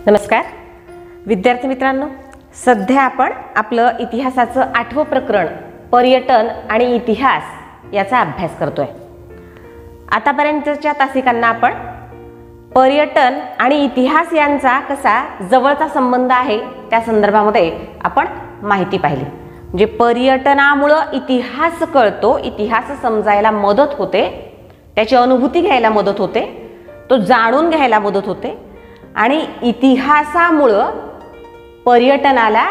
नमस्कार विद्यार्थी मित्रांनो, सध्या आपण आपलं इतिहासाचं 8वं प्रकरण पर्यटन आणि इतिहास याचा अभ्यास करतोय। आतापर्यंतच्या तासिकांना आपण पर्यटन आणि इतिहास यांचा कसा जवळचा संबंध आहे त्या संदर्भामध्ये आपण माहिती पाहिली। म्हणजे पर्यटनामुळे इतिहास कळतो, इतिहास समजायला मदत होते, त्याची अनुभूती घ्यायला मदत होते, तो जाणून घ्यायला मदत होते आणि इतिहासामुळे पर्यटनाला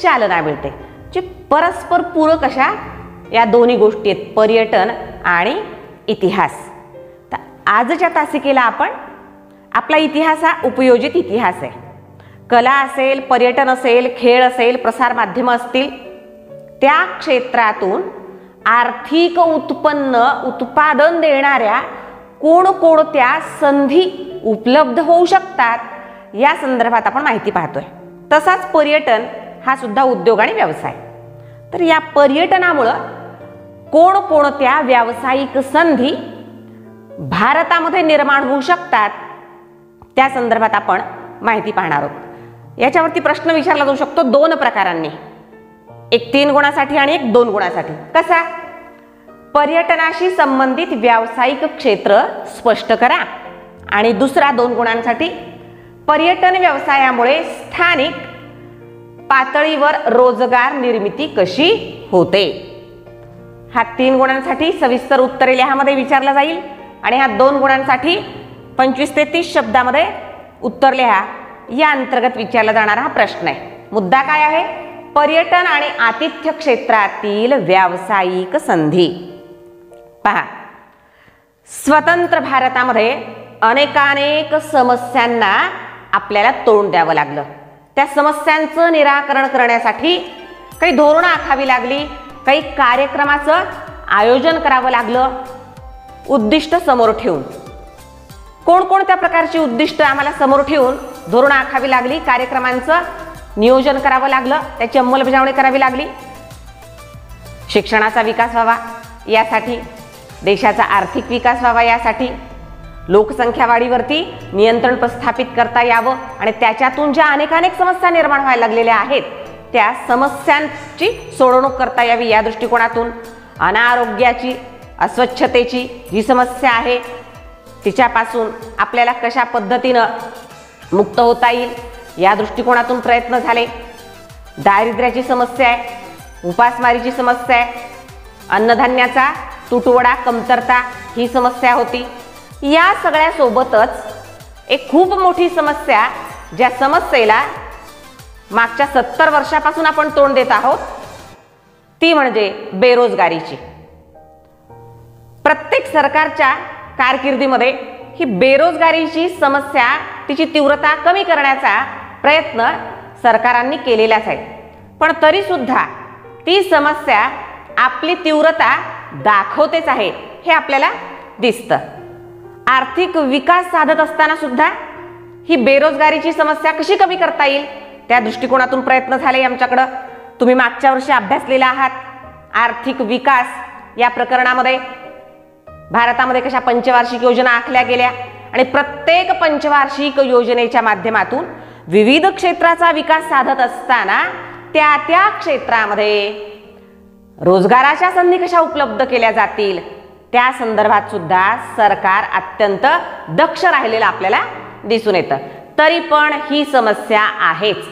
चालना मिळते। जे परस्पर पूरक अशा या दोन्ही गोष्टी आहेत, पर्यटन आणि इतिहास। तर आजच्या तासिकेला आपण आपला इतिहास हा उपयोजित इतिहास आहे। कला असेल, पर्यटन असेल, खेळ असेल, प्रसार माध्यम असतील, त्या क्षेत्रातून आर्थिक उत्पादन देणाऱ्या कोणकोणत्या संधी उपलब्ध होऊ शकतात या संदर्भात आपण माहिती पाहतोय। तसाच पर्यटन हा सुद्धा उद्योग आणि व्यवसाय। तर या पर्यटनामुळे कोणकोणत्या व्यावसायिक संधी भारतामध्ये निर्माण होऊ शकतात त्या संदर्भात आपण माहिती पाहणार आहोत। याच्यावरती प्रश्न विचारला जाऊ शकतो दोन प्रकारांनी, एक 3 गुणासाठी आणि एक 2 गुणासाठी। कसा? पर्यटनाशी संबंधित व्यावसायिक क्षेत्र स्पष्ट करा, आणि दुसरा 2 गुणांसाठी पर्यटन व्यवसायामुळे स्थानिक पातळीवर रोजगार निर्मिती कशी होते। हा 3 गुणांसाठी सविस्तर उत्तरे लिहामध्ये विचारला जाईल आणि हा 2 गुणांसाठी 25 ते 30 शब्दामध्ये उत्तर लिहा या अंतर्गत विचारला जाणारा हा प्रश्न आहे। मुद्दा काय आहे? पर्यटन आणि आतिथ्य क्षेत्रातील व्यावसायिक संधी। पहा, स्वतंत्र भारतामध्ये अनेकानेक समस्यांना आपल्याला तोंड द्यावं लागलं। त्या समस्यांचं निराकरण करण्यासाठी काही धोरणं आखावी लागली, काही कार्यक्रमाचं आयोजन करावं लागलं, उद्दिष्ट समोर ठेवून। कोणकोणत्या प्रकारची उद्दिष्ट आम्हाला समोर ठेवून धोरणं आखावी लागली, कार्यक्रमांचं नियोजन करावं लागलं, त्याची अंमलबजावणी करावी लागली। शिक्षणाचा विकास व्हावा यासाठी, देशाचा आर्थिक विकास व्हावा यासाठी, लोकसंख्या वाढीवरती नियंत्रण प्रस्थापित करता यावं आणि त्याच्यातून ज्या अनेक समस्या निर्माण व्हायला लागलेल्या आहेत त्या समस्यांची सोडवणूक करता यावी या दृष्टिकोनातून, अनारोग्याची, अस्वच्छतेची जी समस्या आहे तिच्यापासून आपल्याला कशा पद्धतीनं मुक्त होता येईल या दृष्टिकोनातून प्रयत्न झाले। दारिद्र्याची समस्या आहे, उपासमारीची समस्या आहे, अन्नधान्याचा तुटवडा, कमतरता ही समस्या होती। या सगळ्या सोबतच एक खूप मोठी समस्या, ज्या समस्येला मागच्या 70 वर्षापासून आपण तोंड देत आहोत, ती म्हणजे बेरोजगारीची। प्रत्येक सरकारच्या कारकिर्दीमध्ये ही बेरोजगारीची समस्या, तिची तीव्रता कमी करण्याचा प्रयत्न सरकारांनी केलेलाच आहे, पण तरी सुद्धा ती समस्या आपली तीव्रता दाखवतेच आहे हे आपल्याला दिसतं। आर्थिक विकास साधत असताना सुद्धा ही बेरोजगारीची समस्या कशी कमी करता येईल त्या दृष्टिकोनातून प्रयत्न झाले आमच्याकडं। तुम्ही मागच्या वर्षी अभ्यासलेला आहात आर्थिक विकास या प्रकरणामध्ये। भारतामध्ये कशा पंचवार्षिक योजना आखल्या गेल्या आणि प्रत्येक पंचवार्षिक योजनेच्या माध्यमातून विविध क्षेत्राचा विकास साधत असताना त्या त्या क्षेत्रामध्ये रोजगाराच्या संधी कशा उपलब्ध केल्या जातील त्या संदर्भात सुद्धा सरकार अत्यंत दक्ष राहिलेलं आपल्याला दिसून येतं। तरी पण ही समस्या आहेच,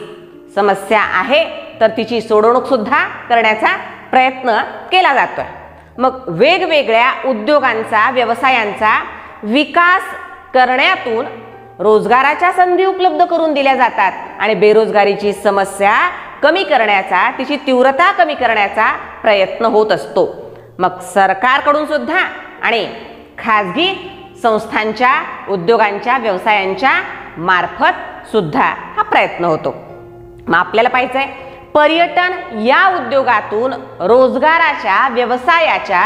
समस्या आहे तर तिची सोडवणूक सुद्धा करण्याचा प्रयत्न केला जातोय। मग वेगवेगळ्या उद्योगांचा, व्यवसायांचा विकास करण्यातून रोजगाराच्या संधी उपलब्ध करून दिल्या जातात आणि बेरोजगारीची समस्या कमी करण्याचा, तिची तीव्रता कमी करण्याचा प्रयत्न होत असतो। मग सरकारकडून सुद्धा आणि खाजगी संस्थांच्या, उद्योगांच्या, व्यवसायांच्या मार्फत सुद्धा हा प्रयत्न होतो। मग आपल्याला पाहिजे पर्यटन या उद्योगातून रोजगाराच्या, व्यवसायाच्या,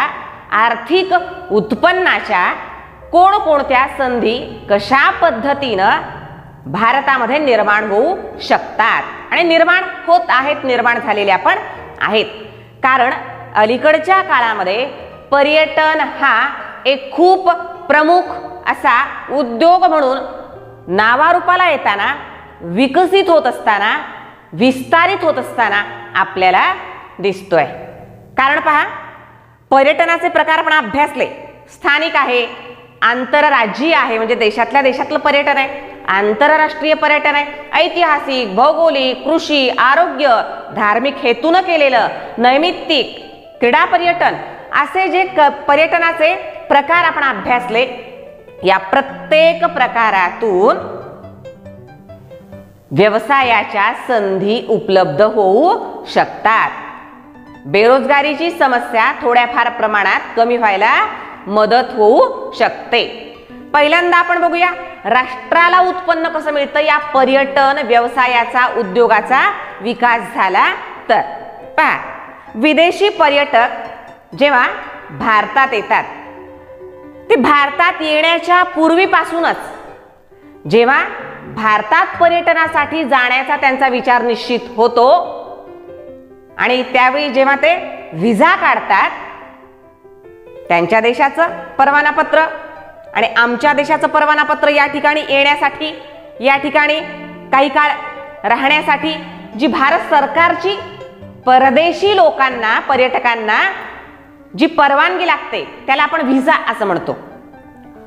आर्थिक उत्पन्नाच्या कोणकोणत्या संधी कशा पद्धतीनं भारतामध्ये निर्माण होऊ शकतात आणि निर्माण होत आहेत, निर्माण झालेल्या पण आहेत। कारण अलीकडच्या काळामध्ये पर्यटन हा एक खूप प्रमुख असा उद्योग म्हणून नावारूपाला येताना विकसित होत असताना, विस्तारित होत असताना आपल्याला दिसतोय. कारण पहा, पर्यटनाचे प्रकार आपण अभ्यासले. स्थानिक आहे, आंतरराज्यीय आहे म्हणजे देशातल्या देशातलं पर्यटन आहे, आंतरराष्ट्रीय पर्यटन आहे, ऐतिहासिक, भौगोलिक, कृषी, आरोग्य, धार्मिक हेतून केलेलं, नैमित्तिक, क्रीडा पर्यटन असे जे पर्यटनाचे प्रकार आपण अभ्यासले. या प्रत्येक प्रकारातून व्यवसायाच्या संधी उपलब्ध होऊ शकतात. बेरोजगारीची समस्या थोड्याफार प्रमाणात कमी व्हायला मदत होऊ शकते. पहिल्यांदा आपण बघूया राष्ट्राला उत्पन्न कसं मिळतं. या पर्यटन व्यवसायाचा, उद्योगाचा विकास झाला तर. पहा, विदेशी पर्यटक जेव्हा भारतात येतात, ते भारतात येण्याच्या पूर्वीपासूनच जेव्हा भारतात पर्यटनासाठी जाण्याचा त्यांचा विचार निश्चित होतो आणि त्यावेळी जेव्हा ते व्हिसा काढतात, त्यांच्या देशाचं परवानापत्र आणि आमच्या देशाचं परवानापत्र या ठिकाणी येण्यासाठी, या ठिकाणी काही काळ राहण्यासाठी जी भारत सरकारची परदेशी लोकांना, पर्यटकांना जी परवानगी लागते त्याला आपण व्हिसा असं म्हणतो.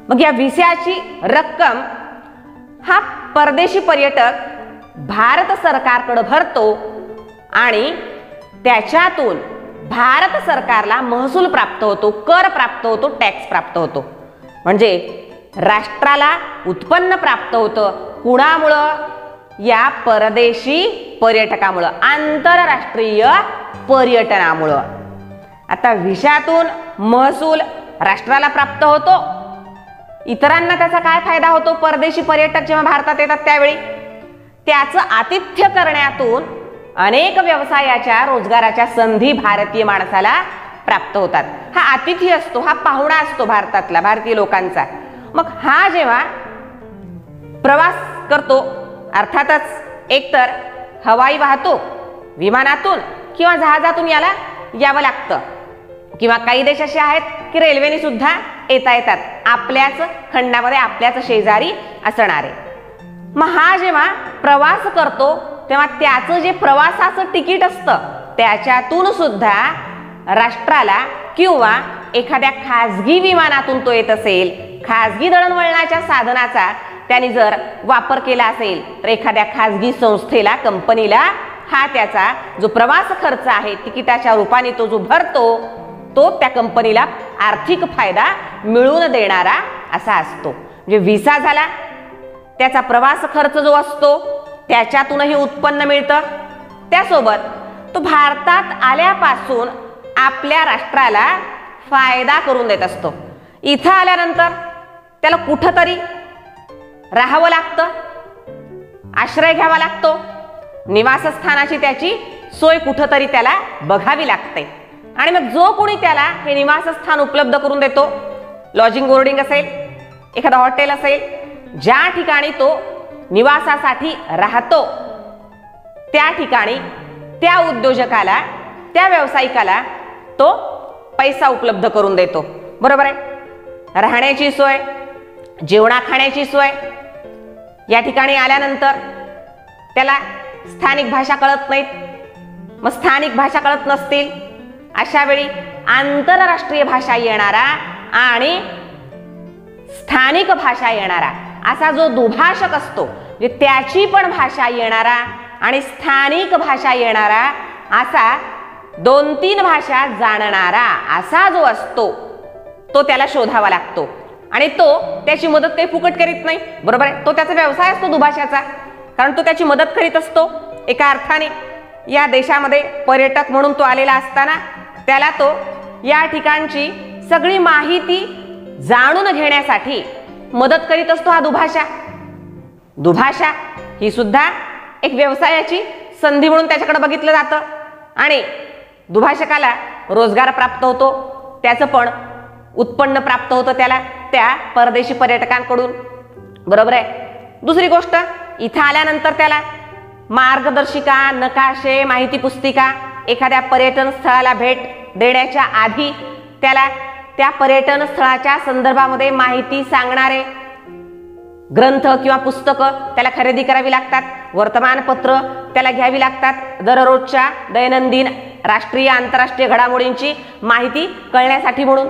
मग या व्हिसाची रक्कम हा परदेशी पर्यटक भारत सरकारकडे भरतो आणि त्याच्यातून भारत सरकारला महसूल प्राप्त होतो, कर प्राप्त होतो, टॅक्स प्राप्त होतो. म्हणजे राष्ट्राला उत्पन्न प्राप्त होतं. कुणामुळं? या परदेशी पर्यटकामुळं, आंतरराष्ट्रीय पर्यटनामुळं. आता व्हिसातून महसूल राष्ट्राला प्राप्त होतो. इतरांना त्याचा काय फायदा होतो? परदेशी पर्यटक जेव्हा भारतात येतात त्यावेळी त्याचं आतिथ्य करण्यातून अनेक व्यवसायाच्या, रोजगाराच्या संधी भारतीय माणसाला प्राप्त होतात. हा अतिथी असतो, हा पाहुणा असतो भारतातला, भारतीय लोकांचा. मग हा जेव्हा प्रवास करतो, अर्थातच एकतर हवाई वाहतूक, विमानातून किंवा जहाजातून याला यावं लागतं, किंवा काही देश असे आहेत की रेल्वेने सुद्धा येतात, आपल्याच खंडामध्ये, आपल्याच शेजारी असणारे. मग हा जेव्हा प्रवास करतो तेव्हा त्याचं जे प्रवासाचं तिकीट असतं त्याच्यातून सुद्धा राष्ट्राला किंवा एखाद्या खाजगी विमानातून तो येत असेल, खाजगी दळणवळणाच्या साधनाचा त्यांनी जर वापर केला असेल तर एखाद्या खाजगी संस्थेला, कंपनीला हा त्याचा जो प्रवास खर्च आहे तिकिटाच्या रूपाने तो जो भरतो तो त्या कंपनीला आर्थिक फायदा मिळवून देणारा असा असतो. म्हणजे व्हिसा झाला, त्याचा प्रवास खर्च जो असतो त्याच्यातूनही उत्पन्न मिळतं. त्यासोबत तो भारतात आल्यापासून आपल्या राष्ट्राला फायदा करून देत असतो. इथं आल्यानंतर त्याला कुठंतरी राहावं लागतं, आश्रय घ्यावा लागतो, निवासस्थानाची त्याची सोय कुठंतरी त्याला बघावी लागते. आणि मग जो कोणी त्याला हे निवासस्थान उपलब्ध करून देतो, लॉजिंग बोर्डिंग असेल, एखादा हॉटेल असेल, ज्या ठिकाणी तो निवासासाठी राहतो त्या ठिकाणी त्या उद्योजकाला, त्या व्यावसायिकाला तो पैसा उपलब्ध करून देतो. बरोबर आहे. राहण्याची सोय, जेवणा खाण्याची सोय. या ठिकाणी आल्यानंतर त्याला स्थानिक भाषा कळत नाहीत, मग स्थानिक भाषा कळत नसतील अशा वेळी आंतरराष्ट्रीय भाषा येणारा आणि स्थानिक भाषा येणारा असा जो दुभाषक असतो, म्हणजे त्याची पण भाषा येणारा आणि स्थानिक भाषा येणारा असा 2-3 भाषा जाणणारा असा जो असतो तो त्याला शोधावा लागतो. आणि तो त्याची मदत काही फुकट करीत नाही. बरोबर आहे. तो त्याचा व्यवसाय असतो दुभाषाचा, कारण तो त्याची मदत करीत असतो. एका अर्थाने या देशामध्ये पर्यटक म्हणून तो आलेला असताना त्याला तो या ठिकाणची सगळी माहिती जाणून घेण्यासाठी मदत करीत असतो. हा दुभाषा. दुभाषा ही सुद्धा एक व्यवसायाची संधी म्हणून त्याच्याकडे बघितलं जातं आणि दुभाषकाला रोजगार प्राप्त होतो, त्याचं पण उत्पन्न प्राप्त होतं त्याला त्या परदेशी पर्यटकांकडून. बरोबर आहे. दुसरी गोष्ट, इथं आल्यानंतर त्याला मार्गदर्शिका, नकाशे, माहिती पुस्तिका, एखाद्या पर्यटन स्थळाला भेट देण्याच्या आधी त्याला त्या पर्यटन स्थळाच्या संदर्भामध्ये माहिती सांगणारे ग्रंथ किंवा पुस्तकं त्याला खरेदी करावी लागतात, वर्तमानपत्र त्याला घ्यावी लागतात, दररोजच्या दैनंदिन राष्ट्रीय आंतरराष्ट्रीय घडामोडींची माहिती कळण्यासाठी म्हणून.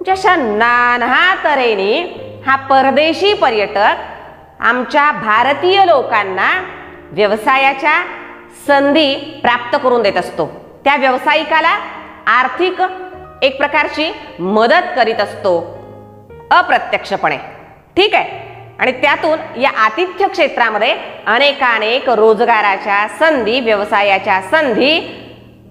जशा नाना तऱ्हेने हा परदेशी पर्यटक आमच्या भारतीय लोकांना व्यवसायाच्या संधी प्राप्त करून देत असतो. त्या व्यावसायिकाला आर्थिक एक प्रकारची मदत करीत असतो अप्रत्यक्षपणे. ठीक आहे. आणि त्यातून या आतिथ्य क्षेत्रामध्ये अनेकानेक रोजगाराच्या संधी, व्यवसायाच्या संधी,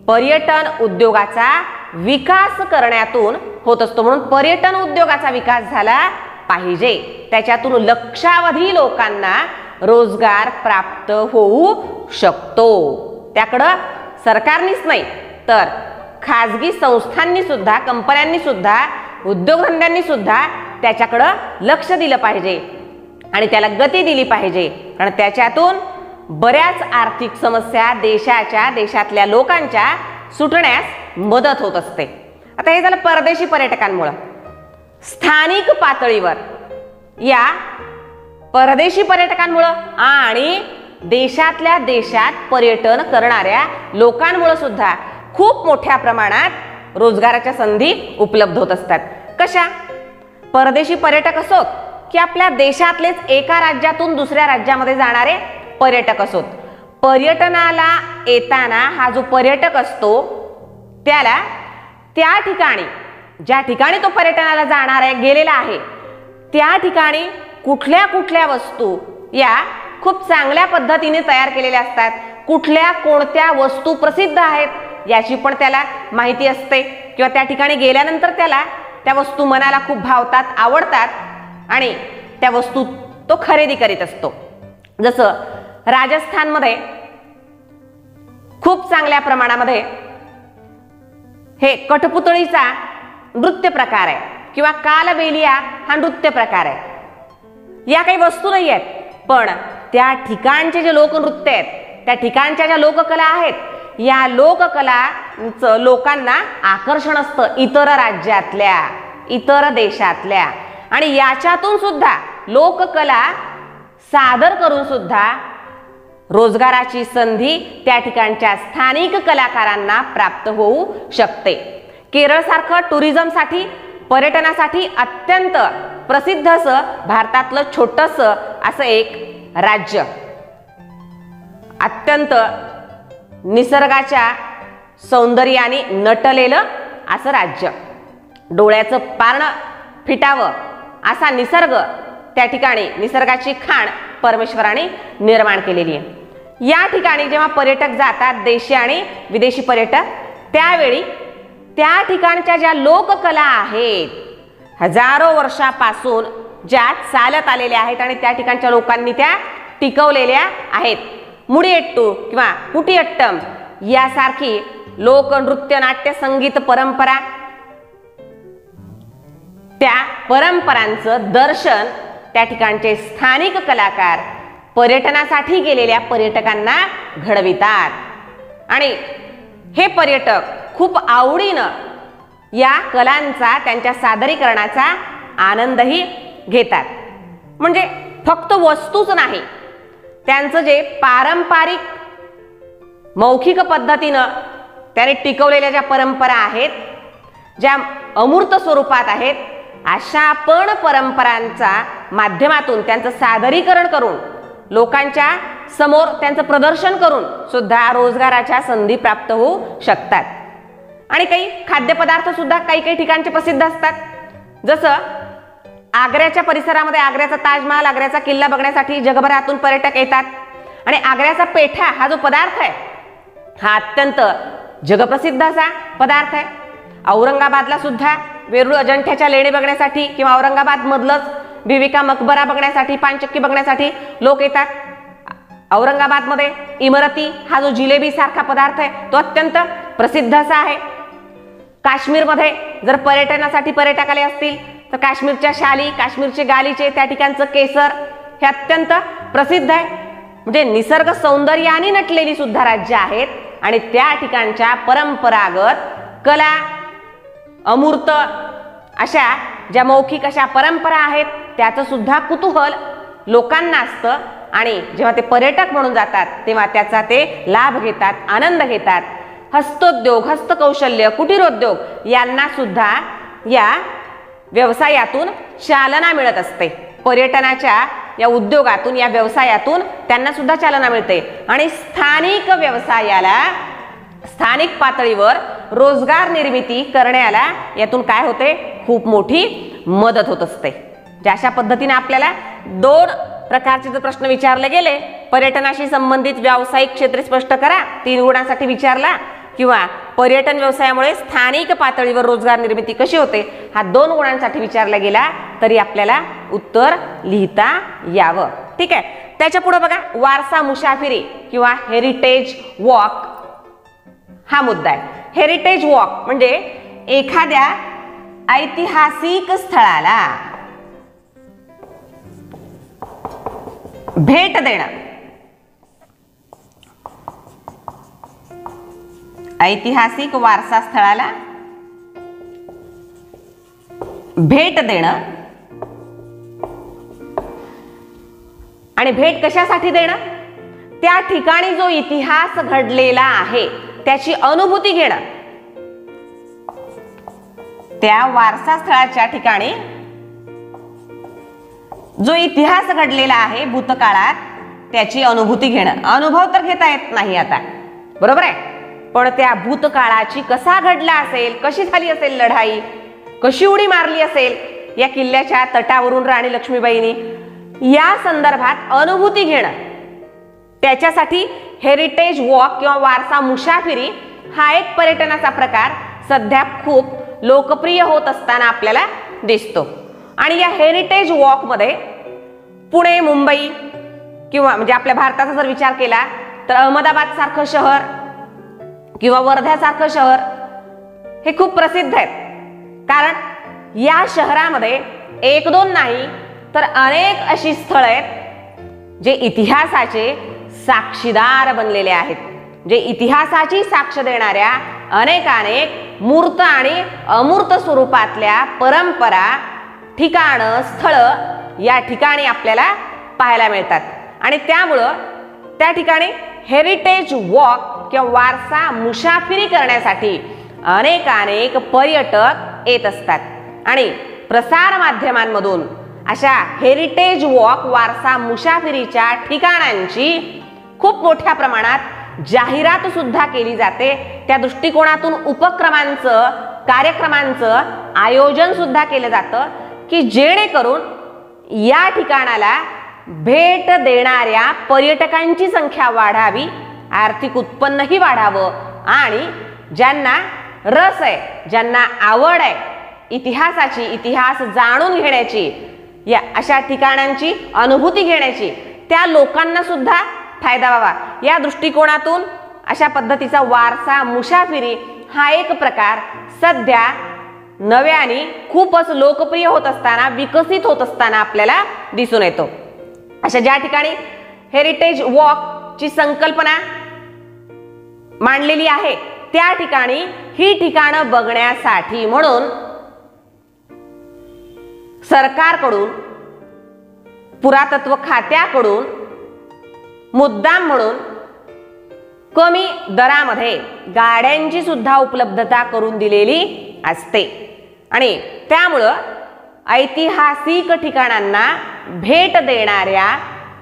पर्यटन उद्योगाचा विकास करण्यातून होत असतो. म्हणून पर्यटन उद्योगाचा विकास झाला पाहिजे, त्याच्यातून लक्षावधी लोकांना रोजगार प्राप्त होऊ शकतो. त्याकडं सरकारनीच नाही तर खाजगी संस्थांनी सुद्धा, कंपन्यांनी सुद्धा, उद्योगधंद्यांनी सुद्धा त्याच्याकडं लक्ष दिलं पाहिजे आणि त्याला गती दिली पाहिजे. कारण त्याच्यातून बऱ्याच आर्थिक समस्या देशातल्या लोकांच्या सुटण्यास मदत होत असते. आता हे झालं परदेशी पर्यटकांमुळे. स्थानिक पातळीवर या परदेशी पर्यटकांमुळे आणि देशातल्या देशात पर्यटन करणाऱ्या लोकांमुळे सुद्धा खूप मोठ्या प्रमाणात रोजगाराच्या संधी उपलब्ध होत असतात. कशा? परदेशी पर्यटक असोत की आपल्या देशातलेच एका राज्यातून दुसऱ्या राज्यामध्ये जाणारे पर्यटक असोत, पर्यटनाला येताना हा जो पर्यटक असतो त्याला त्या ठिकाणी, ज्या ठिकाणी तो पर्यटनाला जाणार आहे, गेलेला आहे, त्या ठिकाणी कुठल्या कुठल्या वस्तू या खूप चांगल्या पद्धतीने तयार केलेल्या असतात, कुठल्या कोणत्या वस्तू प्रसिद्ध आहेत याची पण त्याला माहिती असते. किंवा त्या ठिकाणी गेल्यानंतर त्याला त्या वस्तू मनाला खूप भावतात, आवडतात आणि त्या वस्तू तो खरेदी करीत असतो. जसं राजस्थानमध्ये खूप चांगल्या प्रमाणामध्ये हे कठपुतळीचा नृत्य प्रकार आहे किंवा कालबेलिया हा नृत्य प्रकार आहे. या काही वस्तू नाही आहेत, पण त्या ठिकाणचे जे लोकनृत्य आहेत, त्या ठिकाणच्या ज्या लोककला आहेत, या लोककलांचं लोकांना आकर्षण असतं इतर राज्यातल्या, इतर देशातल्या. आणि याच्यातून सुद्धा लोककला सादर करून सुद्धा रोजगाराची संधी त्या ठिकाणच्या स्थानिक कलाकारांना प्राप्त होऊ शकते. केरळसारखं टुरिझमसाठी, पर्यटनासाठी अत्यंत प्रसिद्ध असं भारतातलं छोटंसं असं एक राज्य, अत्यंत निसर्गाच्या सौंदर्याने नटलेलं असं राज्य, डोळ्याचं पारणं फिटावं असा निसर्ग त्या ठिकाणी, निसर्गाची खाण परमेश्वराने निर्माण केलेली आहे. या ठिकाणी जेव्हा पर्यटक जातात, देशी आणि विदेशी पर्यटक, त्यावेळी त्या ठिकाणच्या ज्या लोककला आहेत, हजारो वर्षापासून ज्या चालत आलेल्या आहेत आणि त्या ठिकाणच्या लोकांनी त्या टिकवलेल्या आहेत, मुडियट्टू किंवा कुटियट्टम यासारखी लोकनृत्य, नाट्य, संगीत परंपरा, त्या परंपरांचं दर्शन त्या ठिकाणचे स्थानिक कलाकार पर्यटनासाठी गेलेल्या पर्यटकांना घडवितात. आणि हे पर्यटक खूप आवडीनं या कलांचा, त्यांच्या सादरीकरणाचा आनंदही घेतात. म्हणजे फक्त वस्तूच नाही, त्यांचं जे पारंपरिक मौखिक पद्धतीनं त्याने टिकवलेल्या ज्या परंपरा आहेत, ज्या अमूर्त स्वरूपात आहेत, अशा पण परंपरांचा माध्यमातून त्यांचं सादरीकरण करून, लोकांच्या समोर त्यांचं प्रदर्शन करून सुद्धा रोजगाराच्या संधी प्राप्त होऊ शकतात. आणि काही खाद्यपदार्थ सुद्धा काही काही ठिकाणचे प्रसिद्ध असतात. जसं आग्र्याच्या परिसरामध्ये आग्र्याचा ताजमहाल, आग्र्याचा किल्ला बघण्यासाठी जगभरातून पर्यटक येतात. आणि आग्र्याचा पेठा हा जो पदार्थ आहे हा अत्यंत जगप्रसिद्ध असा पदार्थ आहे. औरंगाबादला सुद्धा वेरूळ अजंठ्याच्या लेणी बघण्यासाठी किंवा औरंगाबाद मधलंच बीबी का मकबरा बघण्यासाठी, पानचक्की बघण्यासाठी लोक येतात. औरंगाबादमध्ये इमरती हा जो जिलेबी सारखा पदार्थ आहे तो अत्यंत प्रसिद्ध असा आहे. काश्मीरमध्ये जर पर्यटनासाठी पर्यटक आले असतील तर काश्मीरच्या शाली, काश्मीरचे गालिचे, त्या ठिकाणचं केसर हे अत्यंत प्रसिद्ध आहे. म्हणजे निसर्ग सौंदर्याने नटलेली सुद्धा राज्य आहेत आणि त्या ठिकाणच्या परंपरागत कला, अमूर्त अशा ज्या मौखिक अशा परंपरा आहेत त्याचं सुद्धा कुतूहल लोकांना असतं आणि जेव्हा ते पर्यटक म्हणून जातात तेव्हा त्याचा ते लाभ घेतात, आनंद घेतात. हस्तोद्योग, हस्तकौशल्य, कुटीरोद्योग यांना सुद्धा या व्यवसायातून चालना मिळत असते. पर्यटनाच्या या उद्योगातून, या व्यवसायातून त्यांना सुद्धा चालना मिळते आणि स्थानिक व्यवसायाला, स्थानिक पातळीवर रोजगार निर्मिती करण्याला यातून काय होते, खूप मोठी मदत होत असते. अशा पद्धतीने आपल्याला 2 प्रकारचे जर प्रश्न विचारले गेले, पर्यटनाशी संबंधित व्यावसायिक क्षेत्रे स्पष्ट करा 3 गुणांसाठी विचारला, किंवा पर्यटन व्यवसायामुळे स्थानिक पातळीवर रोजगार निर्मिती कशी होते हा 2 गुणांसाठी विचारला गेला तरी आपल्याला उत्तर लिहिता यावं. ठीक आहे. त्याच्या पुढे बघा, वारसा मुसाफिरी किंवा हेरिटेज वॉक हा मुद्दा आहे. हेरिटेज वॉक म्हणजे एखाद्या ऐतिहासिक स्थळाला भेट देणं. ऐतिहासिक वारसा स्थळाला भेट देणं. आणि भेट कशासाठी देणं? त्या ठिकाणी जो इतिहास घडलेला आहे त्याची अनुभूती घेणं. त्या वारसा स्थळाच्या ठिकाणी जो इतिहास घडलेला आहे भूतकाळात त्याची अनुभूती घेणं. अनुभव तर घेता येत नाही आता, बरोबर आहे, पण त्या भूतकाळाची कसा घडला असेल, कशी झाली असेल लढाई, कशी उडी मारली असेल या किल्ल्याच्या तटावरून राणी लक्ष्मीबाईंनी, या संदर्भात अनुभूती घेणं. त्याच्यासाठी हेरिटेज वॉक किंवा वारसा मुसाफिरी हा एक पर्यटनाचा प्रकार सध्या खूप लोकप्रिय होत असताना आपल्याला दिसतो. आणि या हेरिटेज वॉक मध्ये पुणे, मुंबई किंवा म्हणजे आपल्या भारताचा जर विचार केला तर अहमदाबाद सारखं शहर किंवा वर्ध्यासारखं शहर हे खूप प्रसिद्ध आहेत. कारण या शहरामध्ये 1-2 नाही तर अनेक अशी स्थळं आहेत जे इतिहासाचे साक्षीदार बनलेले आहेत. जे इतिहासाची साक्ष देणाऱ्या अनेक मूर्त आणि अमूर्त स्वरूपातल्या परंपरा, ठिकाणं, स्थळं या ठिकाणी आपल्याला पाहायला मिळतात. आणि त्यामुळं त्या ठिकाणी हेरिटेज वॉक किंवा वारसा मुसाफिरी करण्यासाठी अनेक पर्यटक येत असतात. आणि प्रसार माध्यमांमधून अशा हेरिटेज वॉक, वारसा मुसाफिरीच्या ठिकाणांची खूप मोठ्या प्रमाणात जाहिरात सुद्धा केली जाते. त्या दृष्टिकोनातून उपक्रमांचं, कार्यक्रमांचं आयोजन सुद्धा केलं जातं की जेणेकरून या ठिकाणाला भेट देणाऱ्या पर्यटकांची संख्या वाढावी, आर्थिक उत्पन्नही वाढावं आणि ज्यांना रस आहे, ज्यांना आवड आहे इतिहासाची, इतिहास जाणून घेण्याची, या अशा ठिकाणांची अनुभूती घेण्याची, त्या लोकांना सुद्धा फायदा व्हावा या दृष्टिकोनातून अशा पद्धतीचा वारसा मुसाफिरी हा एक प्रकार सध्या नव्याने खूपच लोकप्रिय होत असताना, विकसित होत असताना आपल्याला दिसून येतो. अशा ज्या ठिकाणी हेरिटेज वॉक ची संकल्पना मांडलेली आहे त्या ठिकाणी ही ठिकाणं बघण्यासाठी म्हणून सरकारकडून, पुरातत्व खात्याकडून मुद्दाम म्हणून कमी दरामध्ये गाड्यांची सुद्धा उपलब्धता करून दिलेली असते. आणि त्यामुळं ऐतिहासिक ठिकाणांना भेट देणाऱ्या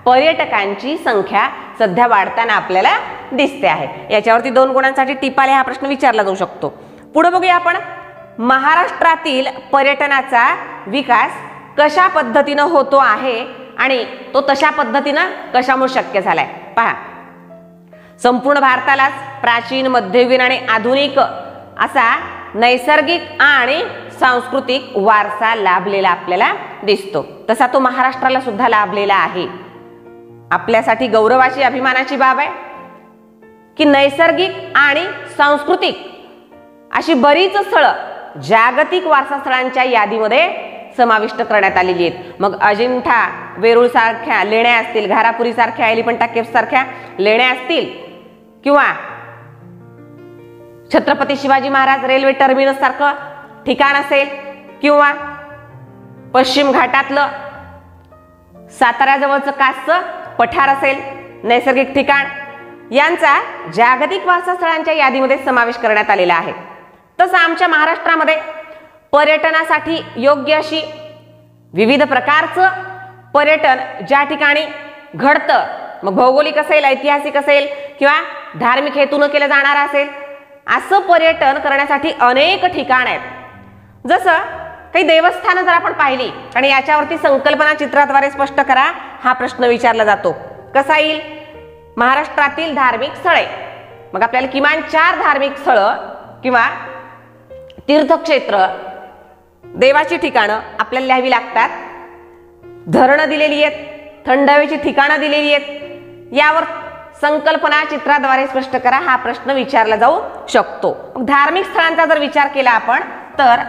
पर्यटकांची संख्या सध्या वाढताना आपल्याला दिसते आहे. याच्यावरती 2 गुणांसाठी टिपाले हा प्रश्न विचारला जाऊ शकतो. पुढे बघूया आपण, महाराष्ट्रातील पर्यटनाचा विकास कशा पद्धतीनं होतो आहे आणि तो तशा पद्धतीनं कशामुळे शक्य झालाय. पहा, संपूर्ण भारतालाच प्राचीन, मध्ययुगीन आणि आधुनिक असा नैसर्गिक आणि सांस्कृतिक वारसा लाभलेला आपल्याला दिसतो. तसा तो महाराष्ट्राला सुद्धा लाभलेला आहे. आपल्यासाठी गौरवाची, अभिमानाची बाब आहे की नैसर्गिक आणि सांस्कृतिक अशी बरीच स्थळं जागतिक वारसा स्थळांच्या यादीमध्ये समाविष्ट करण्यात आलेली आहेत. मग अजिंठा, वेरूळ सारख्या लेण्या असतील, घारापुरी सारख्या, एलिफंटा केव्स सारख्या लेण्या असतील, किंवा छत्रपती शिवाजी महाराज रेल्वे टर्मिनस सारखं ठिकाण असेल, किंवा पश्चिम घाटातलं साताऱ्याजवळचं कासचं पठार असेल, नैसर्गिक ठिकाण यांचा जागतिक वारसास्थळांच्या यादीमध्ये समावेश करण्यात आलेला आहे. तसं आमच्या महाराष्ट्रामध्ये पर्यटनासाठी योग्य अशी विविध प्रकारचं पर्यटन ज्या ठिकाणी घडतं, मग भौगोलिक असेल, ऐतिहासिक असेल किंवा धार्मिक हेतून केलं जाणार असेल, असं पर्यटन करण्यासाठी अनेक ठिकाण आहेत. जसं काही देवस्थानं जर आपण पाहिली आणि याच्यावरती संकल्पना चित्राद्वारे स्पष्ट करा हा प्रश्न विचारला जातो. कसा येईल? महाराष्ट्रातील धार्मिक स्थळे. मग आपल्याला किमान 4 धार्मिक स्थळं किंवा तीर्थक्षेत्र, देवाची ठिकाणं आपल्याला लिहावी लागतात. धरणं दिलेली आहेत, थंड हवेची ठिकाणं दिलेली आहेत. यावर संकल्पना चित्राद्वारे स्पष्ट करा हा प्रश्न विचारला जाऊ शकतो. धार्मिक स्थळांचा जर विचार केला आपण तर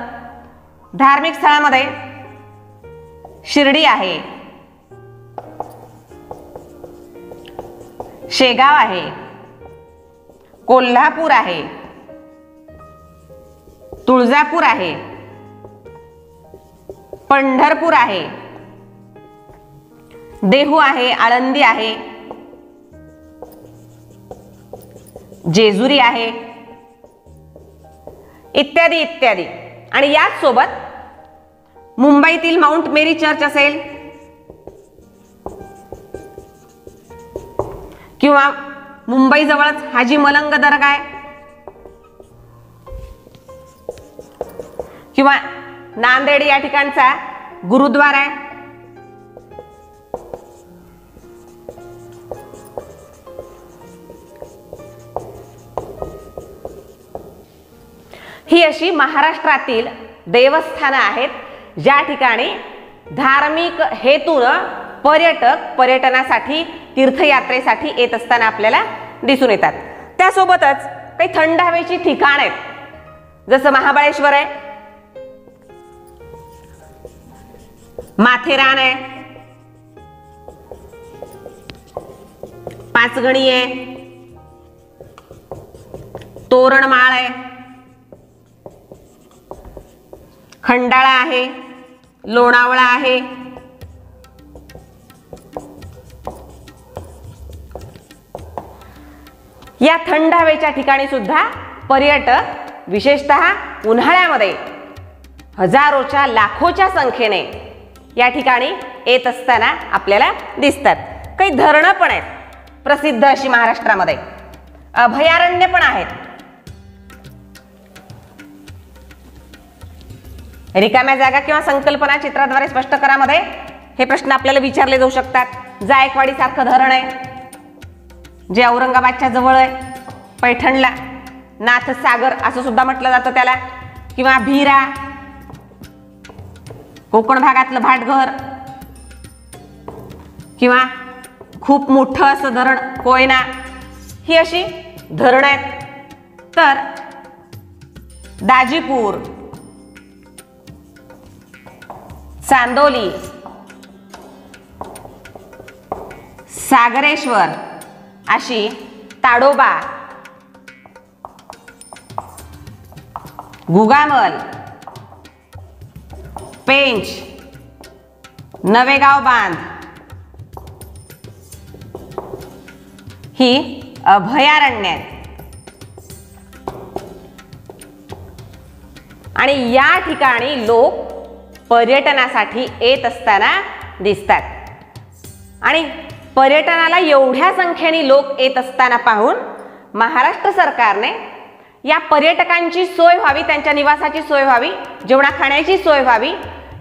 धार्मिक स्थळामध्ये शिर्डी आहे, शेगाव आहे, कोल्हापूर आहे, तुळजापूर आहे, पंढरपूर आहे, देहू आहे, आळंदी आहे, जेजुरी आहे, इत्यादी इत्यादी. आणि याच सोबत मुंबईतील माउंट मेरी चर्च असेल किंवा मुंबई जवळच हाजी मलंग दर्गा आहे किंवा नांदेड या ठिकाणचा गुरुद्वारा आहे. ही अशी महाराष्ट्रातील देवस्थानं आहेत ज्या ठिकाणी धार्मिक हेतून पर्यटक पर्यटनासाठी तीर्थयात्रेसाठी येत असताना आपल्याला दिसून येतात. त्यासोबतच काही थंड हवेची ठिकाण आहेत, जसं महाबळेश्वर आहे, माथेरान आहे, पाचगणी आहे, तोरणमाळ आहे, खंडाळा आहे, लोणावळा आहे, या थंड हवेच्या ठिकाणी सुद्धा पर्यटक विशेषतः उन्हाळ्यामध्ये हजारोच्या लाखोच्या संख्येने या ठिकाणी येत असताना आपल्याला दिसतात. काही धरणं पण आहेत प्रसिद्ध अशी महाराष्ट्रामध्ये, अभयारण्य पण आहेत. रिकाम्या जागा किंवा संकल्पना चित्राद्वारे स्पष्ट करामध्ये हे प्रश्न आपल्याला विचारले जाऊ शकतात. जायकवाडी सारखं धरण आहे जे औरंगाबादच्या जवळ आहे, पैठणला नाथसागर असं सुद्धा म्हटलं जातं त्याला, किंवा भीरा, कोकण भागातलं भाटघर, किंवा खूप मोठं असं धरण कोयना. ही अशी धरणं आहेत. तर दाजीपूर, चांदोली, सागरेश्वर अशी ताडोबा, गुगामल, पेंच, नवेगाव बांध ही अभयारण्य आहेत. आणि या ठिकाणी लोक पर्यटनासाठी येत असताना दिसतात. आणि पर्यटनाला एवढ्या संख्येने लोक येत असताना पाहून महाराष्ट्र सरकारने या पर्यटकांची सोय व्हावी, त्यांच्या निवासाची सोय व्हावी, जेवणा खाण्याची सोय व्हावी,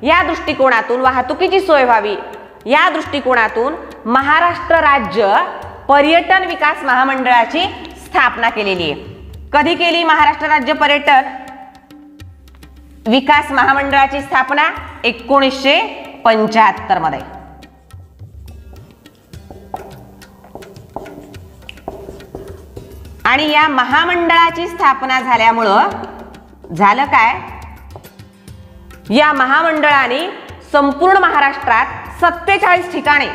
या दृष्टिकोनातून वाहतुकीची सोय व्हावी, या दृष्टिकोनातून महाराष्ट्र राज्य पर्यटन विकास महामंडळाची स्थापना केलेली आहे. कधी केली महाराष्ट्र राज्य पर्यटन विकास महामंडळाची स्थापना? 1975 मध्ये. आणि या महामंडळाची स्थापना झाल्यामुळं झालं काय, या महामंडळाने संपूर्ण महाराष्ट्रात 47 ठिकाणी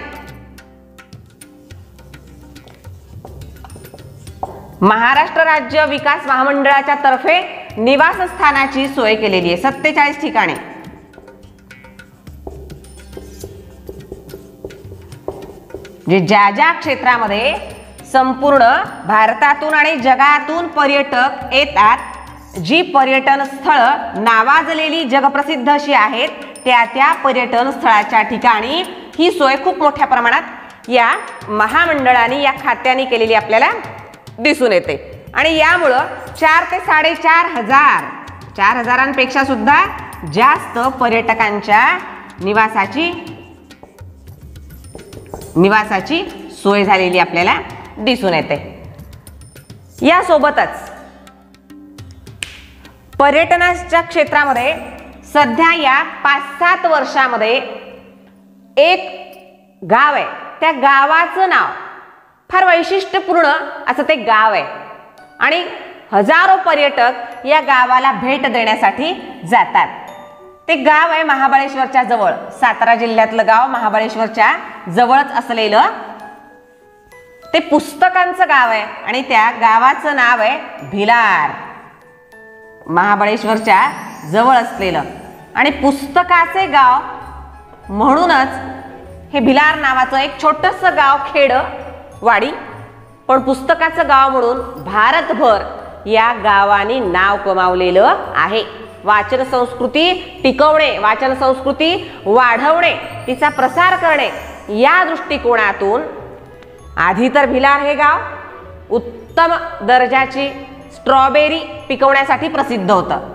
महाराष्ट्र राज्य विकास महामंडळाच्या तर्फे निवासस्थानाची सोय केलेली आहे. 47 ठिकाणी. जे ज्या ज्या क्षेत्रामध्ये संपूर्ण भारतातून आणि जगातून पर्यटक येतात, जी पर्यटन स्थळ नावाजलेली जगप्रसिद्ध अशी आहेत, त्या पर्यटन स्थळाच्या ठिकाणी ही सोय खूप मोठ्या प्रमाणात या महामंडळाने, या खात्याने केलेली आपल्याला दिसून येते. आणि यामुळं 4 ते 4,500 4,000पेक्षा सुद्धा जास्त पर्यटकांच्या निवासाची सोय झालेली आपल्याला दिसून येते. यासोबतच पर्यटनाच्या क्षेत्रामध्ये सध्या या 5-7 वर्षामध्ये एक गाव आहे, त्या गावाचं नाव फार वैशिष्ट्यपूर्ण असं ते गाव आहे आणि हजारो पर्यटक या गावाला भेट देण्यासाठी जातात. ते गाव आहे महाबळेश्वरच्या जवळ, सातारा जिल्ह्यातलं गाव, महाबळेश्वरच्या जवळच असलेलं ते पुस्तकांचं गाव आहे आणि त्या गावाचं नाव आहे भिलार. महाबळेश्वरच्या जवळ असलेलं आणि पुस्तकाचे गाव म्हणूनच हे भिलार नावाचं एक छोटंसं गाव, खेड वाडी, पण पुस्तकाचं गाव म्हणून भारतभर या गावाने नाव कमावलेलं आहे. वाचन संस्कृती टिकवणे, वाचन संस्कृती वाढवणे, तिचा प्रसार करणे या दृष्टिकोनातून आधी तर भिलार हे गाव उत्तम दर्जाची स्ट्रॉबेरी पिकवण्यासाठी प्रसिद्ध होतं.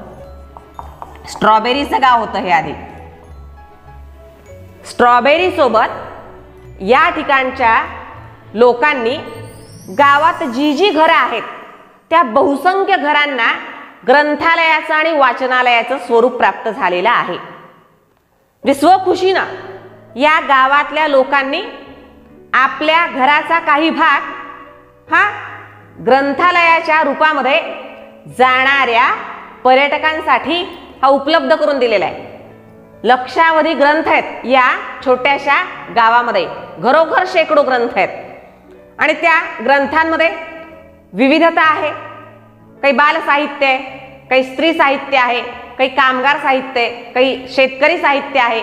स्ट्रॉबेरीचं गाव होतं हे आधी. स्ट्रॉबेरी सोबत या ठिकाणच्या लोकांनी गावात जी घरं आहेत त्या बहुसंख्य घरांना ग्रंथालयाचं आणि वाचनालयाचं स्वरूप प्राप्त झालेलं आहे. म्हणजे स्वखुशीनं या गावातल्या लोकांनी आपल्या घराचा काही भाग हा ग्रंथालयाच्या रूपामध्ये जाणाऱ्या पर्यटकांसाठी हा उपलब्ध करून दिलेला आहे. लक्षावधी ग्रंथ आहेत या छोट्याशा गावामध्ये, घरोघर शेकडो ग्रंथ आहेत आणि त्या ग्रंथांमध्ये विविधता आहे. काही बाल साहित्य आहे, काही स्त्री साहित्य आहे, काही कामगार साहित्य आहे, काही शेतकरी साहित्य आहे,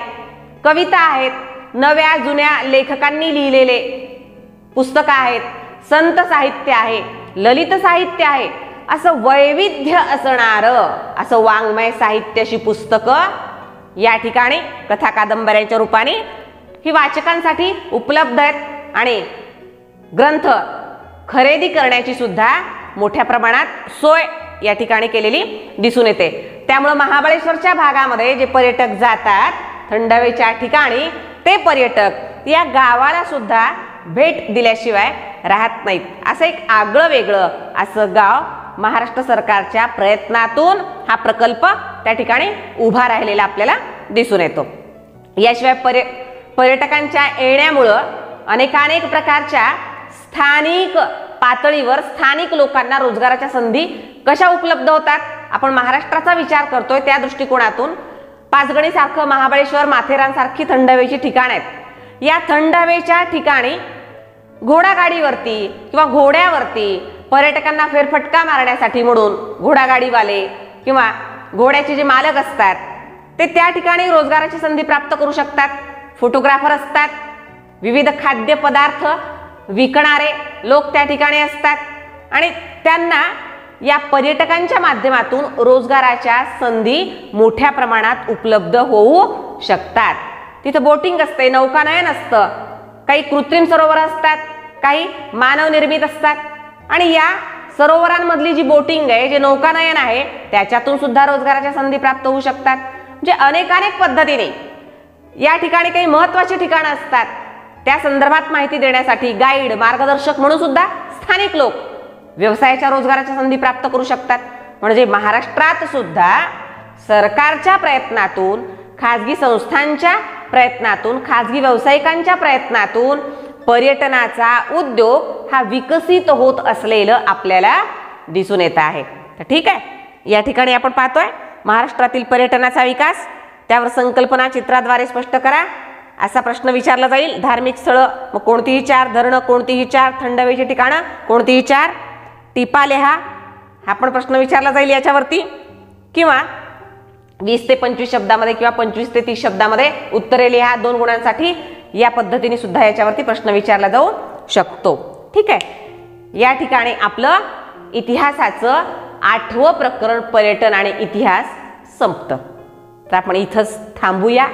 कविता आहेत, नव्या जुन्या लेखकांनी लिहिलेले पुस्तकं आहेत, संत साहित्य आहे, ललित साहित्य आहे, असं वैविध्य असणारं असं वाङ्मय साहित्याची पुस्तकं या ठिकाणी कथा कादंबऱ्यांच्या रूपाने ही वाचकांसाठी उपलब्ध आहेत आणि ग्रंथ खरेदी करण्याची सुद्धा मोठ्या प्रमाणात सोय या ठिकाणी केलेली दिसून येते. त्यामुळे महाबळेश्वरच्या भागामध्ये जे पर्यटक जातात थंड हवेच्या ठिकाणी, ते पर्यटक या गावाला सुद्धा भेट दिल्याशिवाय राहत नाहीत. असं एक आगळं वेगळं असं गाव महाराष्ट्र सरकारच्या प्रयत्नातून हा प्रकल्प त्या ठिकाणी उभा राहिलेला आपल्याला दिसून येतो. याशिवाय पर्यटकांच्या येण्यामुळं अनेकानेक प्रकारच्या स्थानिक पातळीवर स्थानिक लोकांना रोजगाराच्या संधी कशा उपलब्ध होतात. आपण महाराष्ट्राचा विचार करतोय त्या दृष्टिकोनातून पाचगणी सारखं, महाबळेश्वर, माथेरानसारखी थंड हवेची ठिकाण आहेत. या थंड हवेच्या ठिकाणी घोडागाडीवरती किंवा घोड्यावरती पर्यटकांना फेरफटका मारण्यासाठी म्हणून घोडागाडीवाले किंवा घोड्याचे जे मालक असतात ते त्या ठिकाणी रोजगाराची संधी प्राप्त करू शकतात. फोटोग्राफर असतात, विविध खाद्यपदार्थ विकणारे लोक त्या ठिकाणी असतात आणि त्यांना या पर्यटकांच्या माध्यमातून रोजगाराच्या संधी मोठ्या प्रमाणात उपलब्ध होऊ शकतात. तिथं बोटिंग असते, नौकानयन असतं, काही कृत्रिम सरोवर असतात, काही मानवनिर्मित असतात आणि या सरोवरांमधली जी बोटिंग आहे, जे नौकानयन आहे, त्याच्यातून सुद्धा रोजगाराच्या संधी प्राप्त होऊ शकतात. म्हणजे अनेक पद्धतीने या ठिकाणी काही महत्त्वाची ठिकाणं असतात, त्या संदर्भात माहिती देण्यासाठी गाईड, मार्गदर्शक म्हणून सुद्धा स्थानिक लोक व्यवसायाच्या रोजगाराच्या संधी प्राप्त करू शकतात. म्हणजे महाराष्ट्रात सुद्धा सरकारच्या प्रयत्नातून, खाजगी संस्थांच्या प्रयत्नातून, खाजगी व्यावसायिकांच्या प्रयत्नातून पर्यटनाचा उद्योग हा विकसित होत असलेलं आपल्याला दिसून येत आहे. तर ठीक आहे, या ठिकाणी आपण पाहतोय महाराष्ट्रातील पर्यटनाचा विकास, त्यावर संकल्पना चित्राद्वारे स्पष्ट करा असा प्रश्न विचारला जाईल. धार्मिक स्थळं, मग कोणतीही 4, धरणं कोणतीही 4, थंड हवेची ठिकाणं कोणतीही 4, टिपा लिहा हा पण प्रश्न विचारला जाईल याच्यावरती. किंवा 20 ते 25 शब्दामध्ये किंवा 25 ते 30 शब्दामध्ये उत्तरे लिहा 2 गुणांसाठी. या पद्धतीने सुद्धा याच्यावरती प्रश्न विचारला जाऊ शकतो. ठीक आहे, या ठिकाणी आपलं इतिहासाचं 8वं प्रकरण पर्यटन आणि इतिहास संपतं. तर आपण इथंच थांबूया.